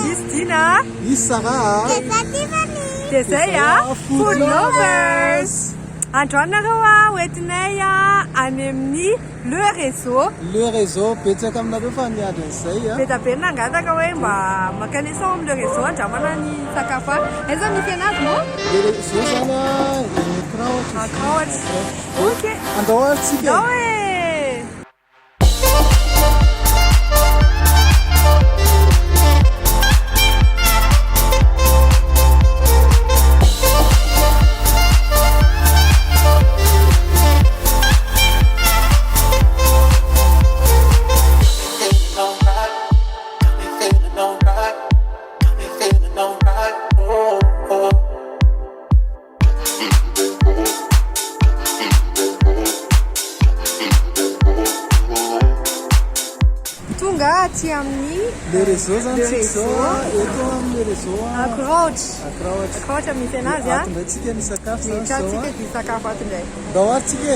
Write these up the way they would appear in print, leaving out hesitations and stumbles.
Christina, Sarah, Desaya, Food Lovers. Androanareo hoentinay any amin'ny le réseau betsaka aminareo fa niady an'izay be da be nangataka hoe mba mankaleson amin'ny le réseau andramana ny sakafo aiza misy anazy mo le réseau zany kraotra ok andaoaritsika Aty amin'ny le réseau zany eto amin'ny réseau kraotra misy anazy atondraitsika ny sakafo tsika di sakafo ato indray daoaritsika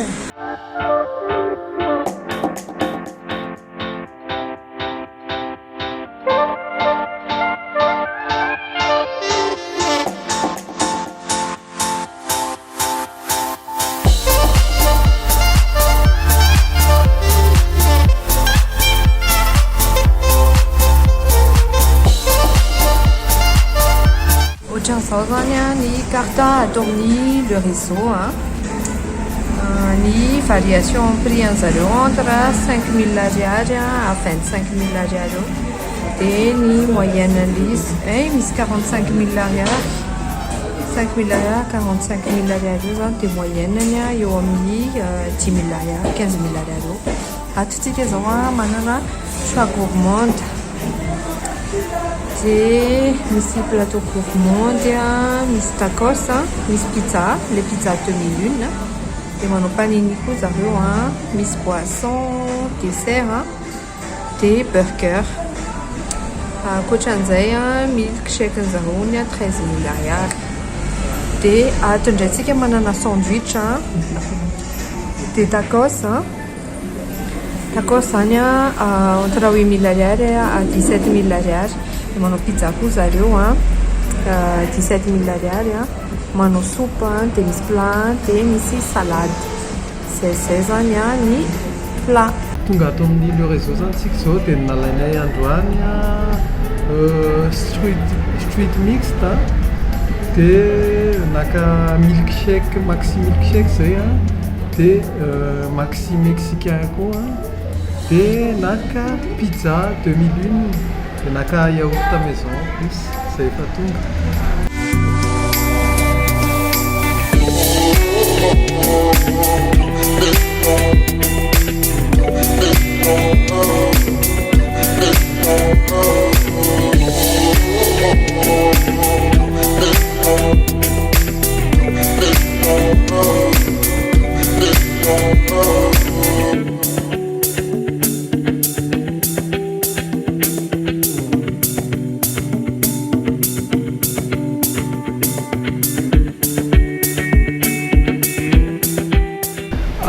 Zao zany ny carte atao amin'ny le réseau ny variation prix an'zareo entre 5 000 ariary à 25 000 ariary eo dia ny moyenne misy 45 000 ariary 5 000 ariary 45 000 ariary eo zany dia moyenne eo amin'ny 10 000 ariary 15 000 ariary eo atotsika zao manana choix gourmande dia misy plateau gourmande misy tacos misy pizza le pizza demi-lune dia manao panini koa zareo misy boisson dessert dia burger ankoatran'izay milkshake zareo 13 000 ariary dia ato indraitsika manana sandwich dia tacos zany entre 8 000 ariary à 17 000 ariary manao pizza koa zareo 17 000 ariary manao soupe dia misy plat dia misy salade zay zany ny plat tonga ato amin'ny le réseau zany tsika zao dia nalainay androany street mixte dia naka milkshake maxi milkshake zay dia maxi mexicain koa dia naka pizza demi-lune dia naka yaourt maison plus zay efa tonga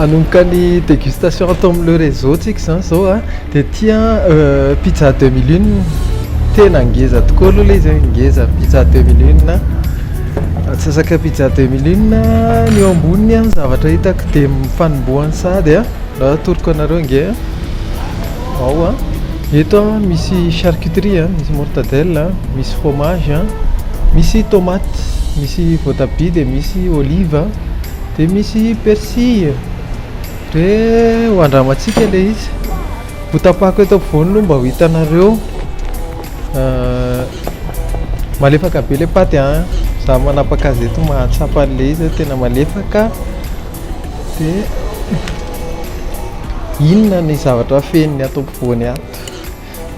anomboka ny dégustation atao amin'ny le réseau tsika zany zao dia tia pizza demi-lune tena ngeza tokoa aloha le izy ngeza pizza demi-lune atsasaka pizza demi-lune ny eo amboniny zavatra hitako dia mifanomboany sady raha atoroko anareo nge ao eto misy charcuterie misy mortadelle misy fromage misy tomate misy voatabia dia misy olive dia misy persil dia hoandramantsika le izy hotapako eto ampovoany no mba ho hitanareo malefaka be le paty za manapaka zeto mahatsapa an'le izy tena malefaka dia inona ny zavatra feniny ato ampovoany ato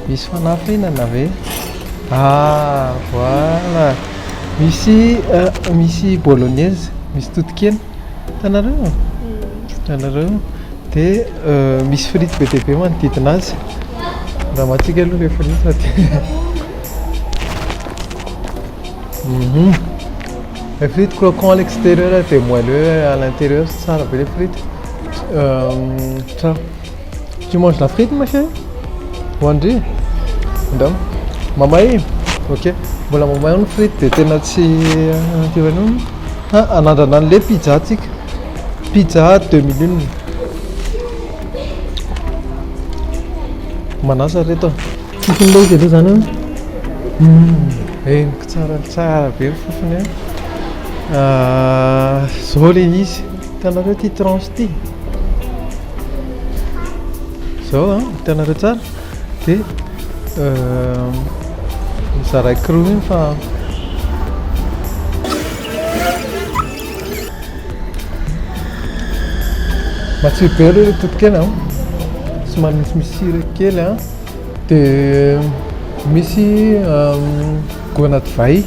misy fanafa inana ve voilà misy bolognaise misy totokena tanareo dia misy frity be dia be manodidina azy raha matsika aloha le frity aty les frites croquant à l'extérieur et moelleux à l'intérieur, c'est ça les frites. Ça. Tu manges la frite ma chérie? Wendy? ndao mamay ok mbola mamay ny frity de tena tsy tevano anandrana an'le pizza tsika pizza 2001 manasa reto tifin'le izy aloha zany eniko tsara be fofony zao le izy hitanareo ty tranche ty zao hitanareo tsara de mizaray cro iny fa matsiro be aloha le totokena somary misy sira kely de misy goana divay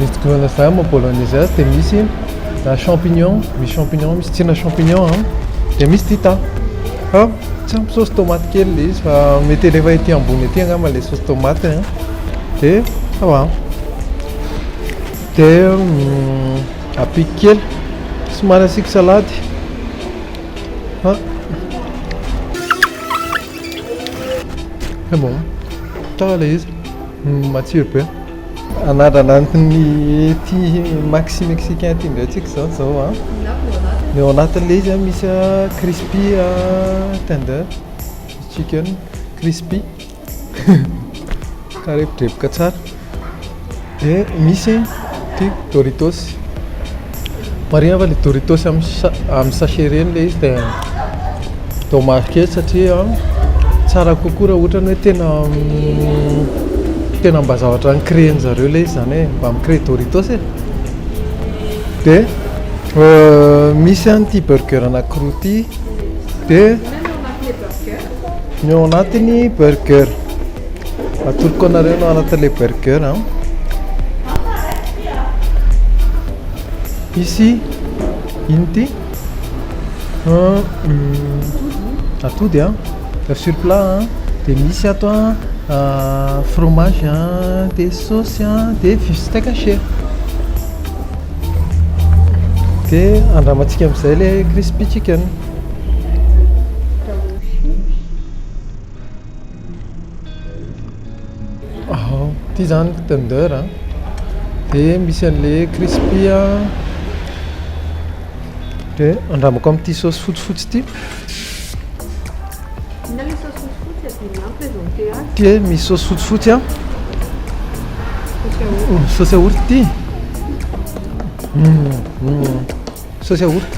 misy goana divay ma bolognaise de misy champignon misy champignon misy tsina champignon de misy dita tsy ampy sauce tomate kely le izy fa mety elefa ety ambony ety angamba le sauce tomate de de apiky kely somary asiky salady c'est bon tsara le izy matsiro be anaranantiny ty maxi mexicain ty ndray tsika zao ny ao anatin'le izy misy crispy tender chicken crispy karepotreboka tsara de misy ty doritos marina fa le doritos amin'ny sachet reny le izy de marqué satria tsara kokoa raha ohatra ny hoe tena mba zavatra nicréen zareo le izy zany mba micré doritos de misy an'ty burger anankiroa ty de ny ao anatiny burger atoloko anareo no anatin'le burger ici ino ty atody sur plat de misy ato fromage de sauce de steak haché de andramantsika amin'izay le crispy chicken ty zany tender de misy an'le crispy de andramako amin'ity sauce fotsifotsy ty ty misy sauce fotsifotsy sauce yaourt ty sauce yaourt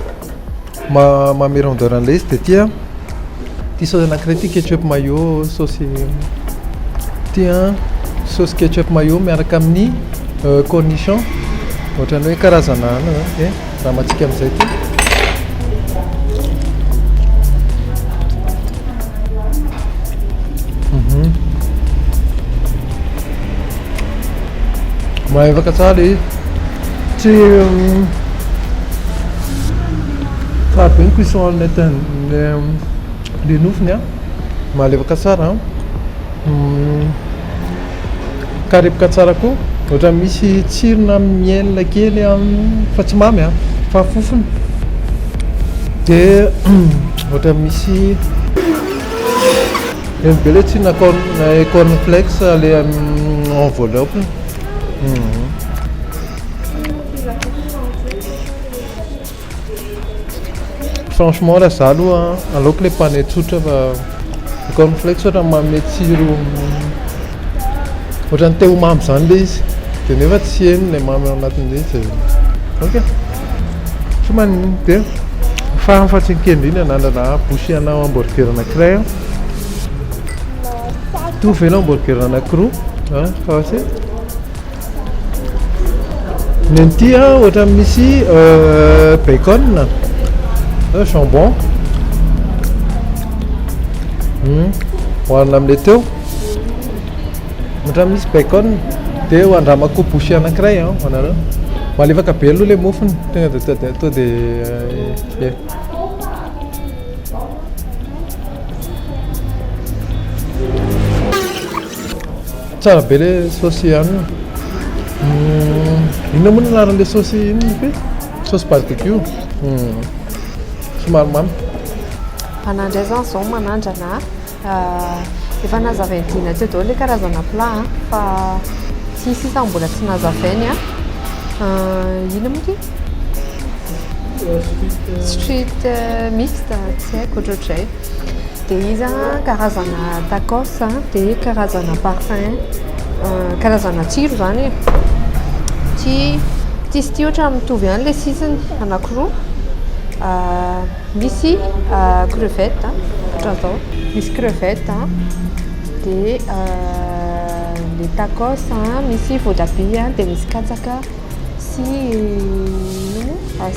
mamy rondeur an'le izy de ty sauce anankiray ty ketchup mayo sauce ty sauce ketchup mayo miaraka amin'ny cornichon ohatrany hoe karazana de raha matsika amin'izay ty maevaka tsara le tsy tsara be ny cuisson le nofony malevaka tsara karepoka tsara koa ohatra misy tsirona miel kely fa tsy mamy fa fofony de ohatra misy be le tsirona cornflex le enveloppe franchement raha za aloha aleoko le pane tsotra fa cornflex ohatra manome tsiro ohatra ny teo mamy zany le izy de nefa tsy heny le mamy ao anatin'le izy ok somany de fahafatsikendry iny anandrana boucher ana hamburger anankiray to velo hamburger anankiroa fasy nenty ohatra misy bacon jambon hoanina amin'le teo ohatra misy bacon de hoandramako boucher anankiray anareo malefaka be aloha le mofony tegna de to de tsara be le sauce ihany inona moa anaran'le sauce iny pe sauce barbecue somary mamy manandraizany zao manandrana efa nazavaintina teo daholo le karazana plat fa tsisy isa mbola tsy nazavainy ino moa ty street mixte tsy haiko ohatrohatr'izay dia izy karazana tacos dia karazana parfum karazana tsiro zany ty sy ty ohatra mitovy ihany le sisiny anakiroa misy crevette ohatra zao misy crevette dia le tacos misy voatabia dia misy katsaka sy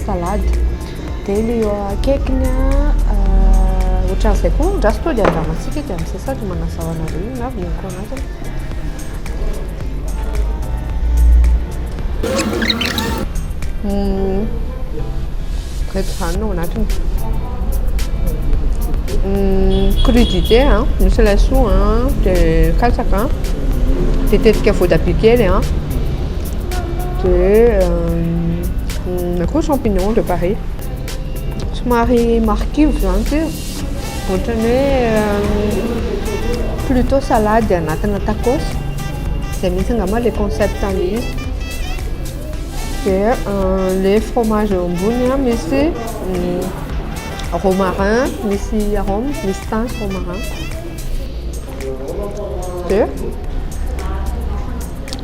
salade dia le eo akaikiny ohatran'izay koa ndraso to dia andramantsika dia amin'izay sady manazao anareo iny avy eny koa anatiny reto zany ao anatiny crudité misy laisoa dia katsaka dia tetika voatabia kely dia koa champignon de paris somary markive zany ty ohatrany hoe plutôt salade anatina tacos dia misy angamba le concept an'izy dia le fromage eo ambony misy romarin misy arôme misy thym romarin dia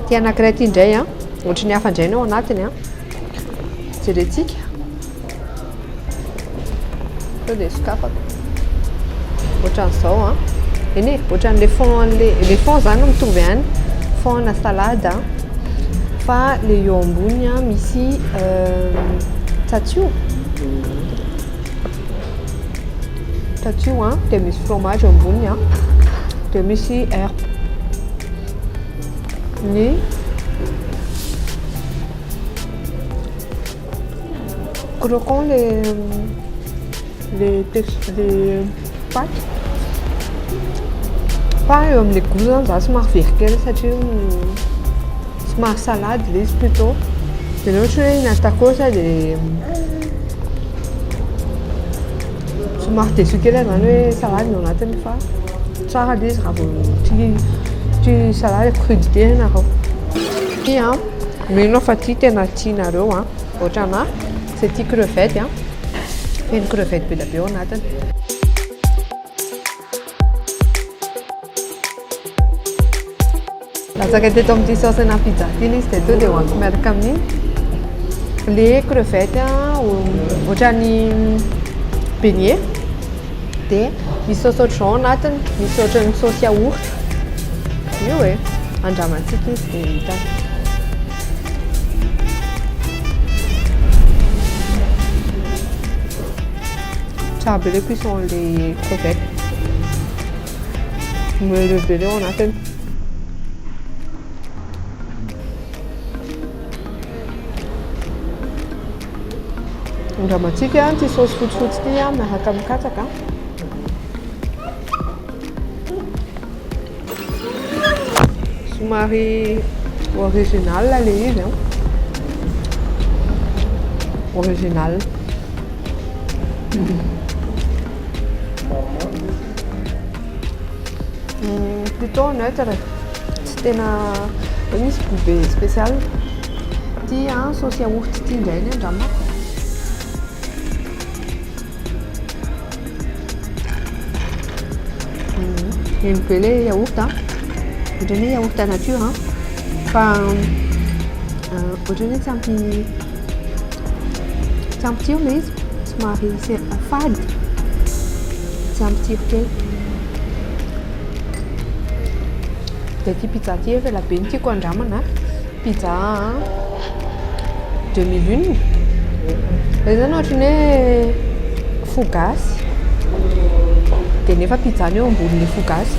ty anankiray ty indray ohatra ny hafa indrainy ao anatiny jerentsika sao dia sokafako ohatran'izao eny e ohatran'le fond zany mitovy ihany fond na salade fa le eo ambony misy tatsio dia misy fromage eo ambony dia misy herbe ny croquant les pâtes fa eo amin'ny goût zany za somary very kely satria somary salade le izy plutôt dia ny ohatra hoe na tacos dia somary déçu kely zany hoe salade no anatiny fa tsara le izy raha vao ty salade crudité nareo ty mino fa ty tena tianareo ohatra na c'est ty crevette feno crevette be da be ao anatiny latsaka teto amin'ity saosina pizza ty izy dia to dia hoaniko miaraka amin'iny le crevette ohatrany beignet dia misy saosy ohatran'izao anatiny misy ohatrany saosy yaourt io e andramantsika izy dia hita tsara be le cuisson le crevette moelleux be ao anatiny andramantsika ty saosy fotsifotsy ty miaraka amin'ny katsaka somary original le izy original plutôt neutre tsy tena misy goût spécial ty saosy yaourt ty indrainy andramako eny be le yaourt ohatrany hoe yaourt nature fa ohatrany hoe tsy ampy tiro le izy somary fady tsy ampy tiro kely dia ty pizza ty efa ela be ny tiako andramana pizza 2001 le zany ohatrany hoe fougasse dia nefa pizza ny eo amboniny fougasse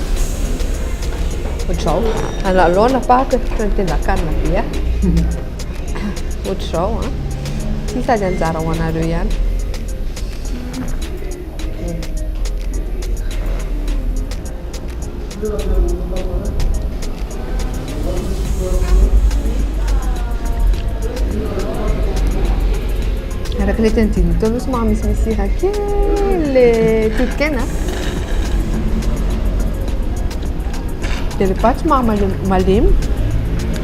ohatr'izao analona paka fa nitendan-kanina be ohatr'izao ty sady anjara ho anareo ihany araka le teny dimy somary misimisy raha kely le totokena dia rehefa somary malemy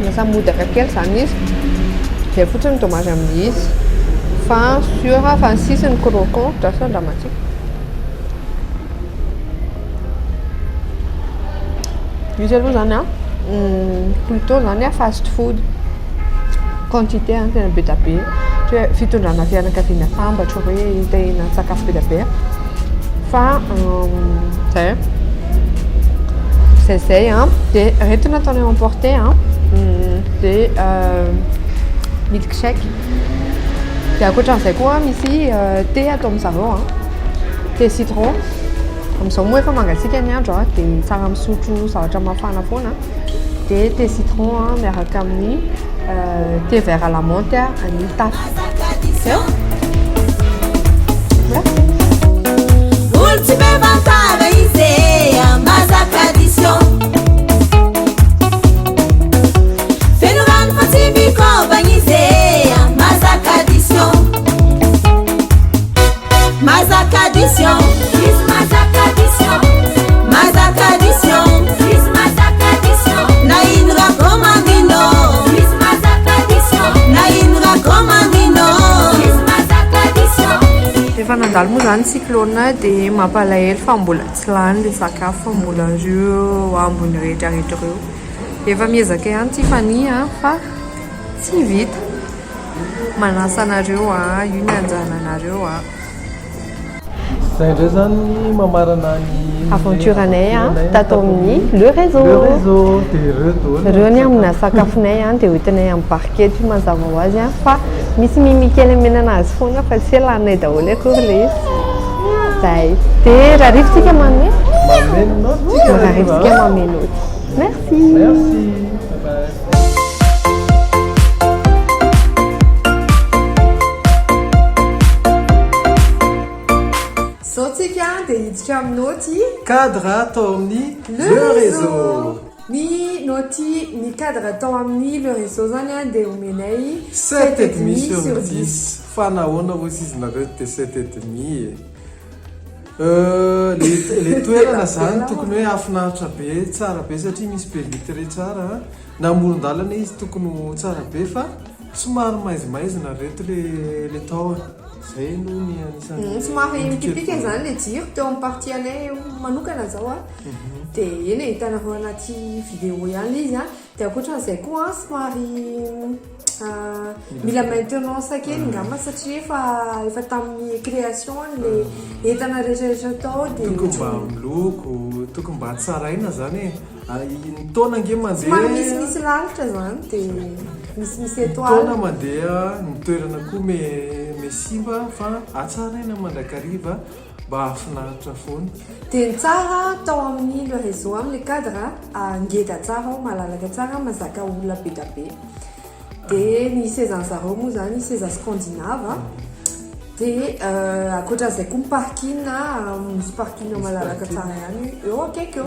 lasa modaka kely zany izy dia fotsiny tomate amin'izy fa sûr fa ny sisiny croquant drasa andramatsika izy aloha zany a plutôt zany a fast food quantité a tena be da be hoe fitondrana fianakaviana sambatra hoe hitahina sakafo be da be fa zay a dia rehetina ataonay emporter a dia milkshake dia akoatran'izay koa misy thé atao amin'izareo a thé citron amin'izao moa efa mangatsika ny andro a dia tsara misotro zavatra mafana foana dia thé citron a miaraka amin'ny thé vert à la menthe any taf Ultime vantare isea, mazaka addition. Fenuran Pacifico banisea, mazaka addition. Mazaka addition, is mazaka addition. Mazaka addition, is mazaka addition. Na inra comandino, is mazaka addition. Na inra comandino, is mazaka addition. Rehefa nandalo moa zany cyclone dia mampalahelo fa mbola tsy lany le sakafo mbola reo ambony rehetrarehetra reo efa miezaka ihany Tiffany fa tsy vita manasa anareo io ny anjananareo zay indray zany mamarana ny aventuranay tato amin'ny le réseau dia reo ny amina sakafonay dia hoitinay amin'ny barquette mazava ho azy fa misy mimikely menana azy foana fa tsy lanay daholo akory le izy zay dia raha rivotsika manome raha rivotsika mamenoty merci zao tsika dia hiditra amin'ny nôty cadre atao amin'ny le réseau ny nôty ny cadre atao amin'ny le réseau zany dia omenay 7,5/10 fa nahoana ho sizinareo dia 7,5 le toerana zany tokony hoe afinaritra be tsara be satria misy be vitre tsara na amoron-dalana izy tokony tsara be fa somary maizimaizina reto le tahony zay no ny anisany somary mitipika zany le jiro teo amin'ny partie anay manokana zao dia eny hitanareo anaty vidéo ihany izy dia akoatran'izay koa somary mila maintenance kely ngamba satria efa tamin'ny création le entana rehetrarehetra tao dia tokony mba miloko tokony mba tsaraina zany ny taona nge mandeha somary misy lalitra zany dia misy étoile taona mandeha ny toerana koa mesimba fa atsaraina mandrakariva mba afinaritra foana dia ny tsara tao amin'ny le réseau amin'ny cadre ngeda tsara malalaka tsara mazaka olona be da be dia ny sezan'zareo moa zany seza scandinave dia akoatran'izay koa parking misy parking malalaka tsara ihany eo akaiky eo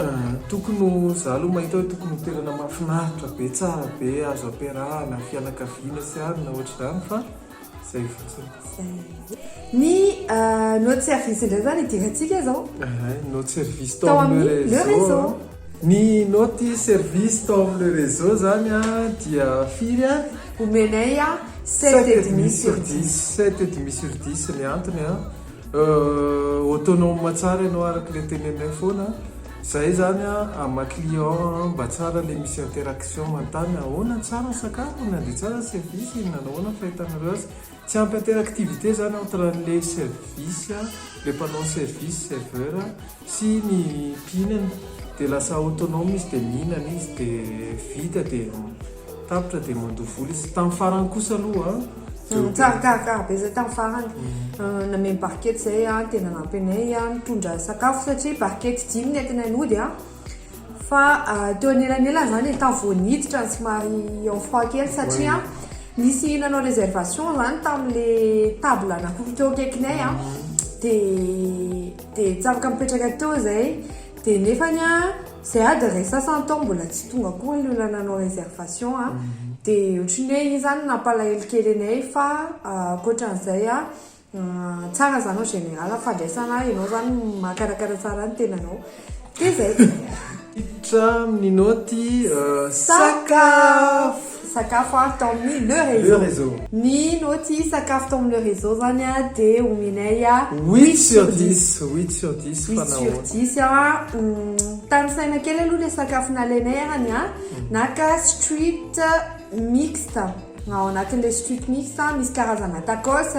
tokony za aloha mahita hoe tokony toerana mafinaritra be tsara be azo ampiarahana fianakaviana sy arina ohatra zany fa zay fotsiny ny notre service indray zany idirantsika zao notre service tao amin'ny le réseau ny notre service tao amin'ny le réseau zany dia firy omenay 7,5/10 7,5/10 ny antony autonome tsara ianao araka le tenenay foana zay zany ama client mba tsara le misy interaction mantany ahoana tsara sakafo nandeha tsara service nanahoana fahitanareo azy tsy ampy interactivité zany entre le service le mpanao service serveur sy ny mpinana dia lasa autonome izy dia mihinana izy dia vita dia tapitra dia mandovoly izy tamin'ny farany kosa aloha tsarakaraka be zay tamin'ny farany nameny barquette zay tena nampenay nitondra sakafo satria barquette 10 ny entinay nody fa teo anelanelany zany tavoniditra ny somary en froid kely satria nisy nanao réservation zany tamin'le table anakoro teo akaikinay dia tsaraka mipetraka teo zay dia nefany zay ady ray sasany tao mbola tsy tonga koa ny olona nanao réservation dia ohatrany hoe iny zany nampalahelo kely anay fa akoatran'izay tsara zany ao général fandraisana ianao zany makarakara tsara ny tenanao dia zay hiditra amin'ny naoty sakafo sakafo atao amin'ny le le réseau ny naoty sakafo tao amin'ny le réseau zany a dia omenay a 8 sur 10 8 sur 10 8 sur 10 a tanisaina kely aloha le sakafo nalainay arany a naka street mixte ao anatin'le street mixte misy karazana tacos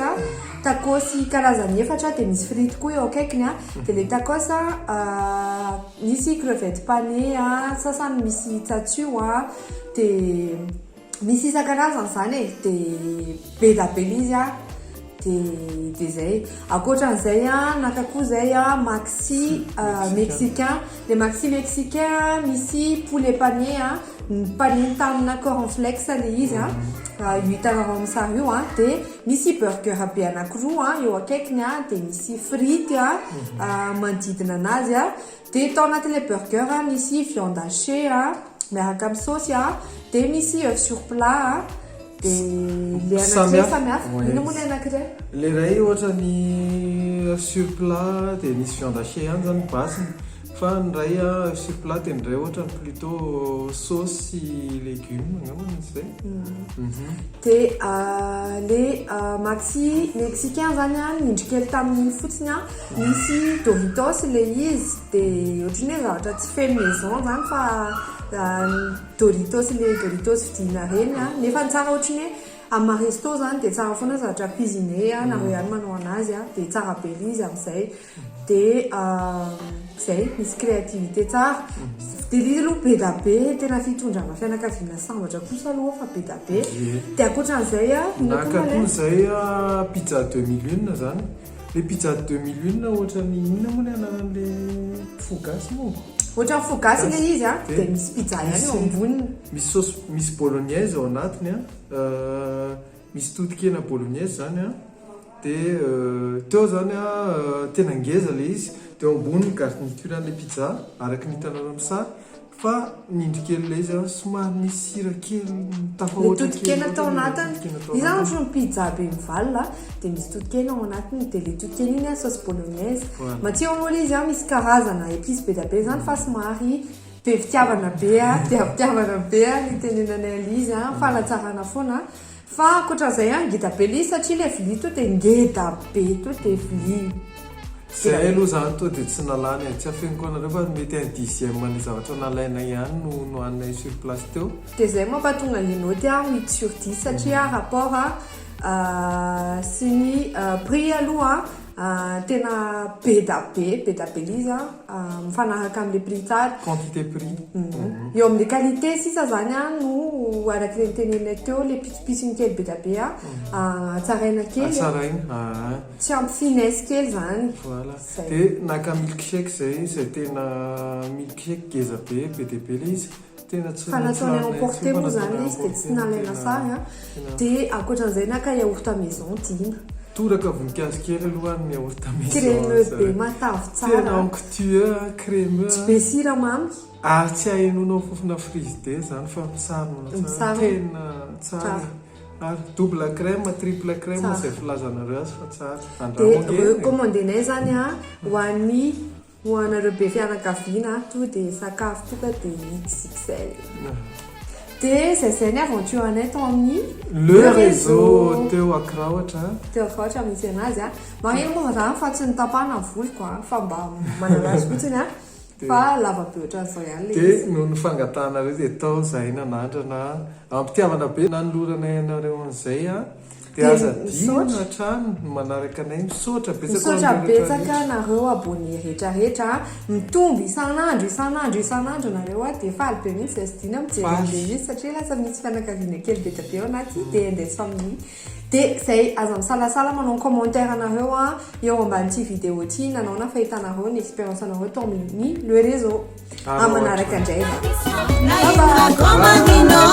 tacos karazany efatra dia misy frity koa eo akaikiny a dia le tacos misy crevette pané sasany misy tsatso dia misy isan-karazany zany e dia be da be izy a dia zay akoatran'izay naka koa zay maxi mexicain le maxi mexicain misy poulet pané pané tamina cornflakes le izy io hitanareo amin'ny sary io dia misy burger be anankiroa eo akaikiny dia misy frity manodidina anazy dia tao anatin'le burger misy viande hachée miaraka amin'ny saosy dia misy œuf sur plat dia le anankiray samihafa ino moa le anankiray le ray ohatra ny sur plat dia misy viande hachée ihany zany basiny fa ny ray sur plat dia ny ray ohatra ny plutôt sauce sy légumes angambany zay dia le maxi mexicain zany nindry kely tamin'iny fotsiny misy doritos le izy dia ohatrany hoe zavatra tsy fait maison zany fa doritos vidina reny nefa ny tsara ohatrany hoe amin'ny resto zany dia tsara foana zavatra cuisine nareo ihany manao anazy dia tsara be izy amin'izay dia zay misy créativité tsara dia izy aloha be da be tena fitondrana fianakaviana sambatra kosa aloha fa be da be dia akoatran'izay naka koa zay pizza 2001 zany le pizza 2001 ohatrany inona moa le ananan'le fogasy monko ohatra fogasy le izy dia misy pizza ihany eo amboniny misy sauce misy bolognaise ao anatiny misy totokena bolognaise zany dia teo zany tena ngeza le izy dia amboniny garniture an'le pizza araka nitanareo amin'ny sary fa nindrikely le izy somary misy sira kely tafahoatra totokena tao anatiny izy zany ohatra ny pizza be mivalina dia misy totokena ao anatiny dia le totokena iny sauce bolognaise matsiro moa izy misy karazana épice be da be zany fa somary be fitiavana be dia fitiavana be ny tenenanay izy fanatsarana foana fa akoatran'izay ngeda be izy satria le vilia to dia ngeda be to dia vilia zay aloha zany to dia tsy nalany tsy afeniko anareo fa mety un dixième le zavatra nalaina ihany no hanay sur place teo dia zay mampatonga le naoty 8 sur 10 satria rapport sy ny prix aloha tena be da be izy mifanaraka amin'le prix tsara quantité prix eo amin'le qualité sisa zany no araka le nitenenay teo le pitsopitsony kely be da be tsaraina kely tsy ampy finesse kely zany voilà dia naka milkshake zay tena milkshake geza be dia be le izy tena tsy fanataony emporté moa zany izy dia tsy nalaina sary dia akoatran'izay naka yaourt maison dina toraka voninkazo kely aloha ny yaourt maison crémeux be matavy tsara tena onctueux crémeux tsy be siramamy tsy hainonao fofona frigidaire zany fa misarona tena tsara ary double crème triple crème zay filazanareo azy fa tsara dia recommandenay zany ho anareo be fianakaviana to dia sakafo toka dia XXL dia zay ny aventure anay tao amin'ny le réseau teo Akraotra misy anazy magneno moa zany fa tsy nitapahana voliko fa mba manana azy fotsiny fa lava be ohatran'izao ihany le dia no nifangatanareo dia tao zahay nanandrana ampitiavana be nanoloranay anareo an'izay dia aza dina hatrany manaraka anay misaotra betsaka nareo abonné rehetrarehetra mitombo isan'andro nareo dia faly be mihitsy zay sy dina mijery mihitsy satria lasa misy fianakaviana kely be da be ao anaty dia andeso famille dia zay aza misalasala manao commentaire anareo eo amban'ity vidéo ity nanaona fahitanareo ny expérience anareo tao amin'ny le réseau amanaraka indray na